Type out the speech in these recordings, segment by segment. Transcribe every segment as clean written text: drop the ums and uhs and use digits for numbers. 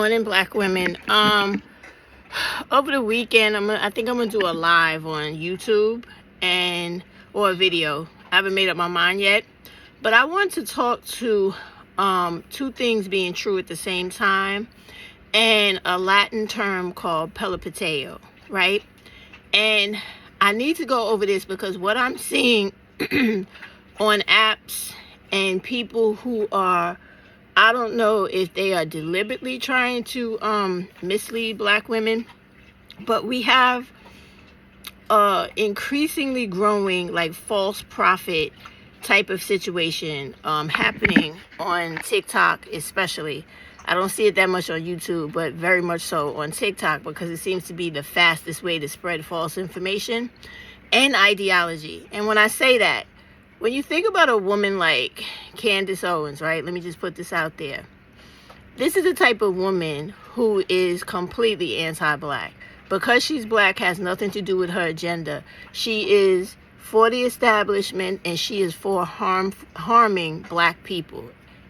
morning, Black women. Over the weekend, I think I'm gonna do a live on YouTube or a video. I haven't made up my mind yet, but I want to talk to two things being true at the same time, and a Latin term called pelipateo, right? And I need to go over this because what I'm seeing on apps and people who are, I don't know if they are deliberately trying to mislead Black women, but we have increasingly growing like false prophet type of situation happening on TikTok especially. I don't see it that much on YouTube, but very much so on TikTok, because it seems to be the fastest way to spread false information and ideology. And when I say that, when you think about a woman like Candace Owens, right? Let me just put this out there. This is the type of woman who is completely anti-Black. Because she's Black has nothing to do with her agenda. She is for the establishment, and she is for harming Black people.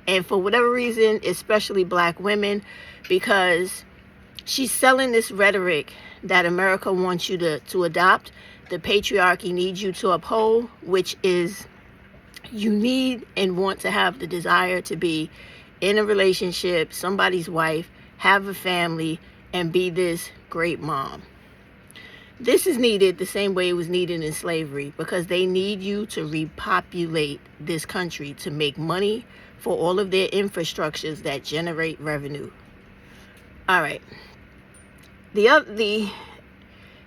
And for whatever reason, especially Black women, because she's selling this rhetoric that America wants you to adopt, the patriarchy needs you to uphold, which is you need and want to have the desire to be in a relationship, somebody's wife, have a family, and be this great mom. This is needed the same way it was needed in slavery, because they need you to repopulate this country to make money for all of their infrastructures that generate revenue. All right. The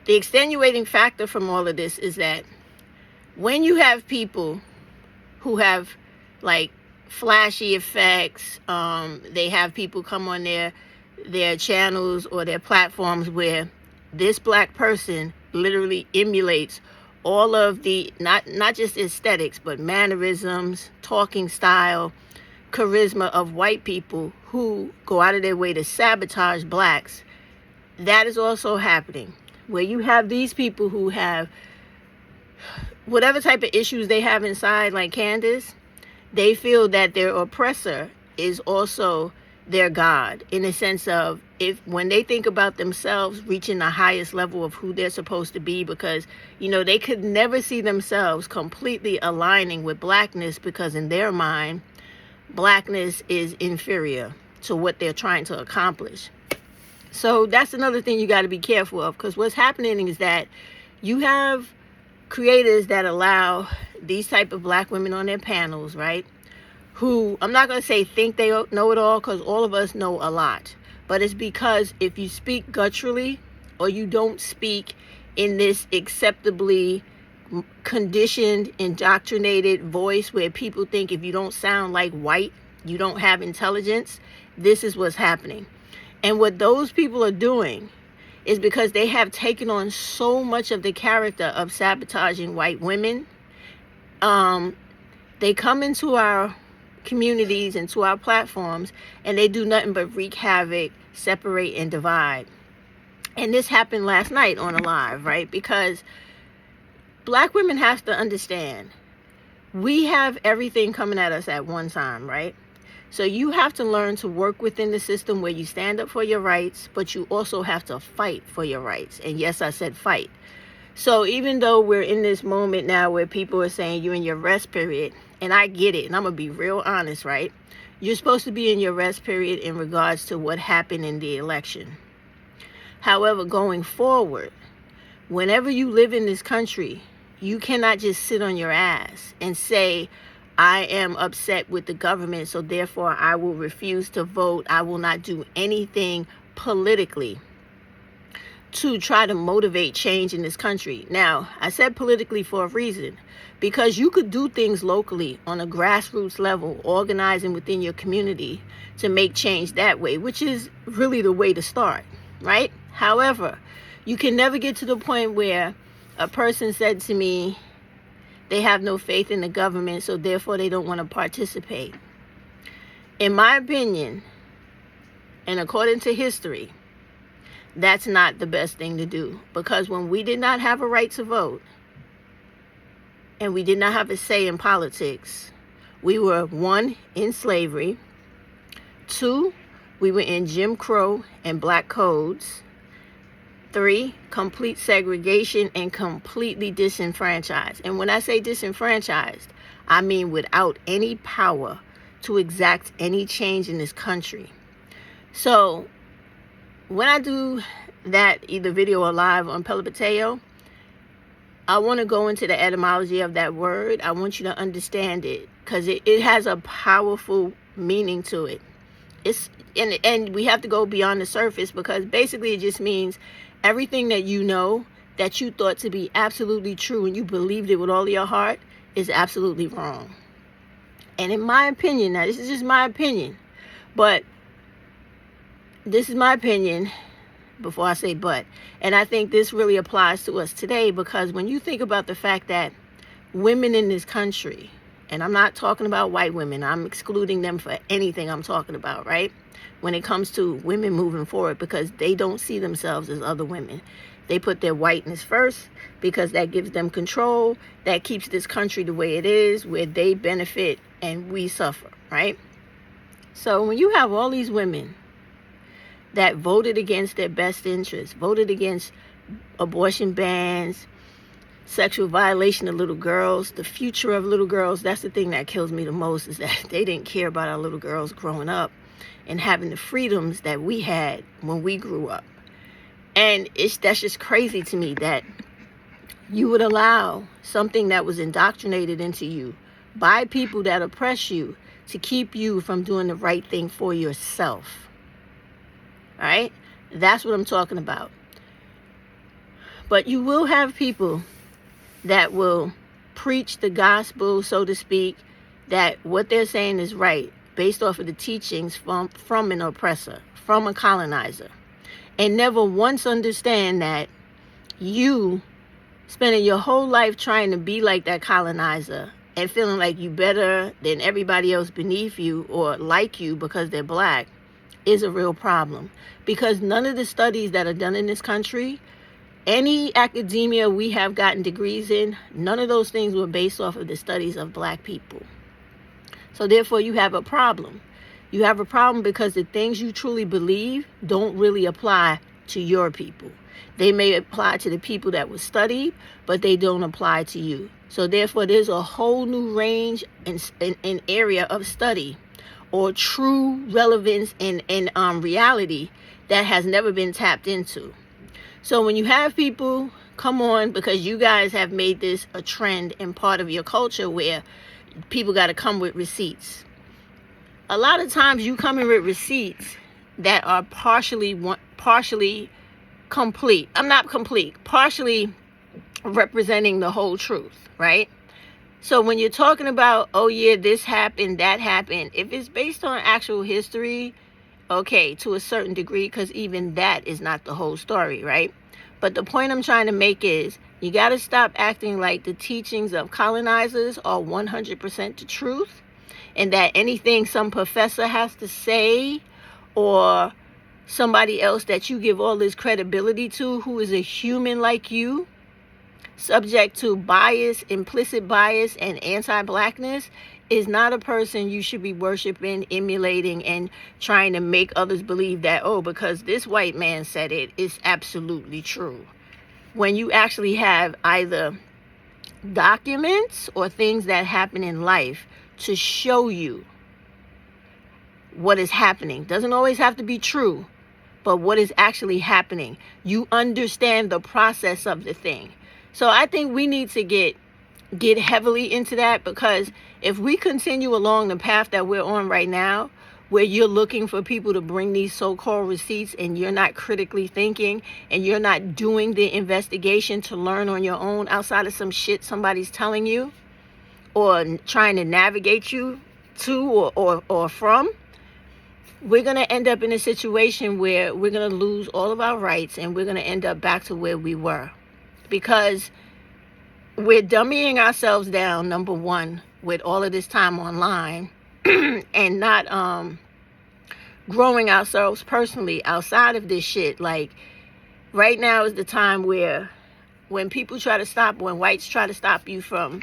extenuating factor from all of this is that when you have people who have like flashy effects, they have people come on their channels or their platforms where this Black person literally emulates all of the not just aesthetics, but mannerisms, talking style, charisma of white people who go out of their way to sabotage Blacks. That is also happening, where you have these people who have whatever type of issues they have inside, like Candace. They feel that their oppressor is also their God, in the sense of, when they think about themselves reaching the highest level of who they're supposed to be, because they could never see themselves completely aligning with Blackness, because in their mind Blackness is inferior to what they're trying to accomplish. So that's another thing you got to be careful of, because what's happening is that you have creators that allow these type of Black women on their panels, right, who, I'm not going to say think they know it all, because all of us know a lot. But it's because if you speak gutturally, or you don't speak in this acceptably conditioned, indoctrinated voice where people think if you don't sound like white, you don't have intelligence, this is what's happening. And what those people are doing is because they have taken on so much of the character of sabotaging white women. They come into our communities and to our platforms, and they do nothing but wreak havoc, separate, and divide. And this happened last night on a live, right? Because Black women have to understand, we have everything coming at us at one time, right? So you have to learn to work within the system where you stand up for your rights, but you also have to fight for your rights. And yes, I said fight. So even though we're in this moment now where people are saying you're in your rest period, and I get it, and I'm going to be real honest, right? You're supposed to be in your rest period in regards to what happened in the election. However, going forward, whenever you live in this country, you cannot just sit on your ass and say, I am upset with the government, so therefore I will refuse to vote. I will not do anything politically to try to motivate change in this country. Now, I said politically for a reason, because you could do things locally on a grassroots level, organizing within your community to make change that way, which is really the way to start, right? However, you can never get to the point where a person said to me, they have no faith in the government, so therefore they don't want to participate. In my opinion, and according to history, that's not the best thing to do. Because when we did not have a right to vote, and we did not have a say in politics, we were, 1, in slavery, 2, We were in Jim Crow and black codes. 3, complete segregation and completely disenfranchised. And when I say disenfranchised, I mean without any power to exact any change in this country. So when I do that, either video or live on Pella Pateo, I want to go into the etymology of that word. I want you to understand it, because it has a powerful meaning to it. And we have to go beyond the surface, because basically it just means everything that you know that you thought to be absolutely true and you believed it with all your heart is absolutely wrong. And in my opinion, now this is just my opinion, but this is my opinion before I say but. And I think this really applies to us today, because when you think about the fact that women in this country, and I'm not talking about white women, I'm excluding them for anything I'm talking about, right? When it comes to women moving forward, because they don't see themselves as other women. They put their whiteness first because that gives them control. That keeps this country the way it is, where they benefit and we suffer, right? So when you have all these women that voted against their best interests, voted against abortion bans, sexual violation of little girls, the future of little girls, that's the thing that kills me the most, is that they didn't care about our little girls growing up and having the freedoms that we had when we grew up. And that's just crazy to me that you would allow something that was indoctrinated into you by people that oppress you to keep you from doing the right thing for yourself. All right? That's what I'm talking about. But you will have people that will preach the gospel, so to speak, that what they're saying is right, based off of the teachings from an oppressor, from a colonizer, and never once understand that you spending your whole life trying to be like that colonizer and feeling like you better than everybody else beneath you or like you because they're black is a real problem. Because none of the studies that are done in this country, any academia we have gotten degrees in, none of those things were based off of the studies of black people. So therefore you have a problem. You have a problem because the things you truly believe don't really apply to your people. They may apply to the people that were studied, but they don't apply to you. So therefore there's a whole new range and area of study or true relevance in reality that has never been tapped into. So when you have people come on, because you guys have made this a trend and part of your culture where people got to come with receipts. A lot of times you come in with receipts that are partially complete. I'm not complete, partially representing the whole truth, right? So when you're talking about, oh yeah, this happened, that happened, if it's based on actual history, okay, to a certain degree, because even that is not the whole story, right? But the point I'm trying to make is you got to stop acting like the teachings of colonizers are 100% the truth, and that anything some professor has to say or somebody else that you give all this credibility to who is a human like you, subject to bias, implicit bias, and anti-blackness, is not a person you should be worshiping, emulating, and trying to make others believe that, oh, because this white man said it, it's absolutely true. When you actually have either documents or things that happen in life to show you what is happening. Doesn't always have to be true, but what is actually happening. You understand the process of the thing. So I think we need to get heavily into that, because if we continue along the path that we're on right now, where you're looking for people to bring these so-called receipts and you're not critically thinking and you're not doing the investigation to learn on your own outside of some shit somebody's telling you or trying to navigate you to or from, we're going to end up in a situation where we're going to lose all of our rights and we're going to end up back to where we were. Because we're dummying ourselves down, number one, with all of this time online and not growing ourselves personally outside of this shit. Like, right now is the time where when whites try to stop you from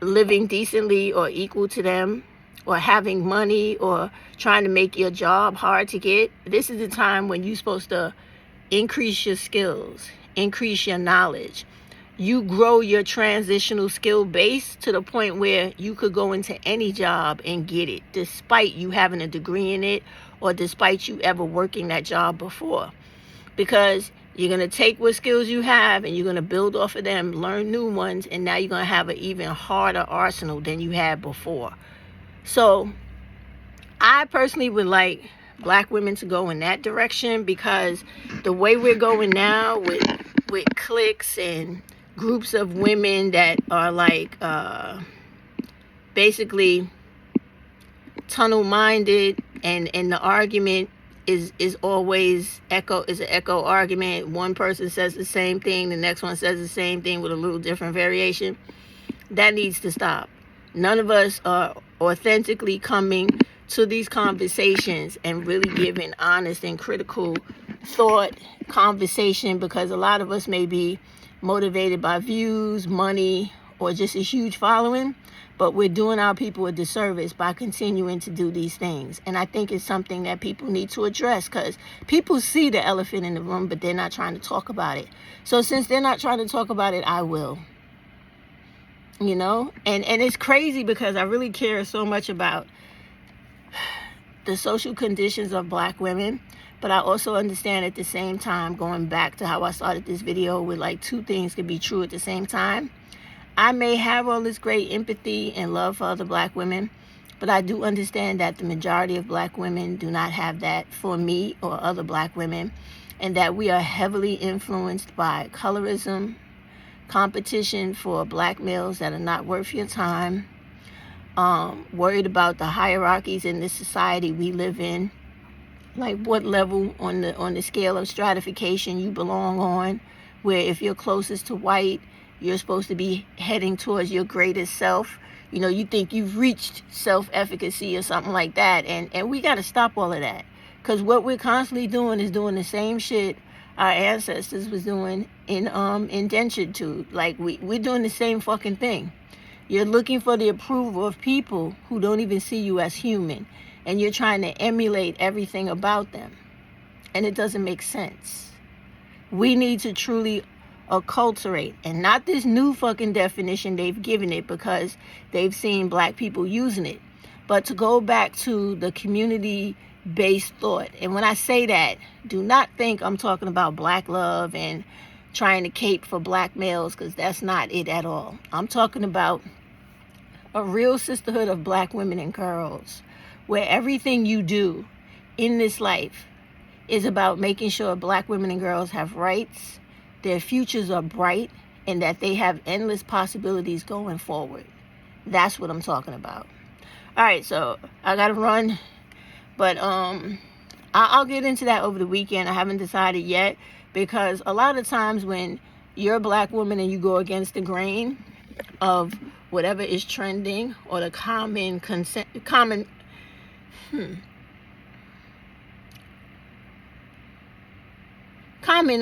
living decently or equal to them, or having money or trying to make your job hard to get. This is the time when you're supposed to increase your skills, increase your knowledge. You grow your transitional skill base to the point where you could go into any job and get it, despite you having a degree in it or despite you ever working that job before. Because you're going to take what skills you have and you're going to build off of them, learn new ones, and now you're going to have an even harder arsenal than you had before. So I personally would like Black women to go in that direction, because the way we're going now with cliques and groups of women that are like basically tunnel minded, and the argument is always an echo argument. One person says the same thing, the next one says the same thing with a little different variation. That needs to stop. None of us are authentically coming to these conversations and really giving honest and critical thought conversation, because a lot of us may be motivated by views, money, or just a huge following, but we're doing our people a disservice by continuing to do these things. And I think it's something that people need to address, because people see the elephant in the room, but they're not trying to talk about it. So since they're not trying to talk about it, I will. You know? And it's crazy, because I really care so much about the social conditions of Black women, but I also understand at the same time, going back to how I started this video with like two things could be true at the same time. I may have all this great empathy and love for other Black women, but I do understand that the majority of Black women do not have that for me or other Black women, and that we are heavily influenced by colorism, competition for Black males that are not worth your time, worried about the hierarchies in this society we live in, like what level on the scale of stratification you belong on, where if you're closest to white, you're supposed to be heading towards your greatest self. You know, you think you've reached self-efficacy or something like that, and we got to stop all of that, because what we're constantly doing is doing the same shit our ancestors was doing in indentured to. Like we're doing the same fucking thing. You're looking for the approval of people who don't even see you as human, and you're trying to emulate everything about them, and it doesn't make sense. We need to truly acculturate, and not this new fucking definition they've given it because they've seen Black people using it, but to go back to the community-based thought. And when I say that, do not think I'm talking about Black love and trying to cape for Black males, because that's not it at all. I'm talking about a real sisterhood of Black women and girls, where everything you do in this life is about making sure Black women and girls have rights, their futures are bright, and that they have endless possibilities going forward. That's what I'm talking about. All right, so I gotta run, but I'll get into that over the weekend. I haven't decided yet, because a lot of times when you're a Black woman and you go against the grain of whatever is trending or the common,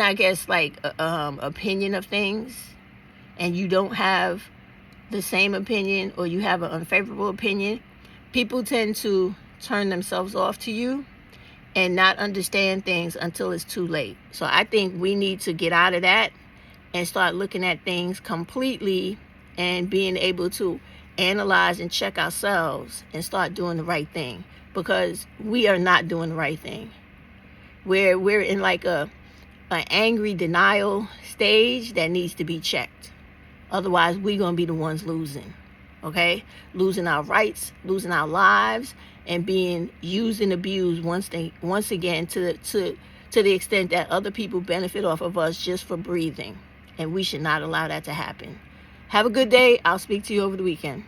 I guess, like opinion of things, and you don't have the same opinion, or you have an unfavorable opinion, people tend to turn themselves off to you and not understand things until it's too late. So I think we need to get out of that and start looking at things completely and being able to analyze and check ourselves and start doing the right thing, because we are not doing the right thing. We're in like an angry denial stage that needs to be checked. Otherwise, we're going to be the ones losing, okay? Losing our rights, losing our lives, and being used and abused once again to the extent that other people benefit off of us just for breathing. And we should not allow that to happen. Have a good day. I'll speak to you over the weekend.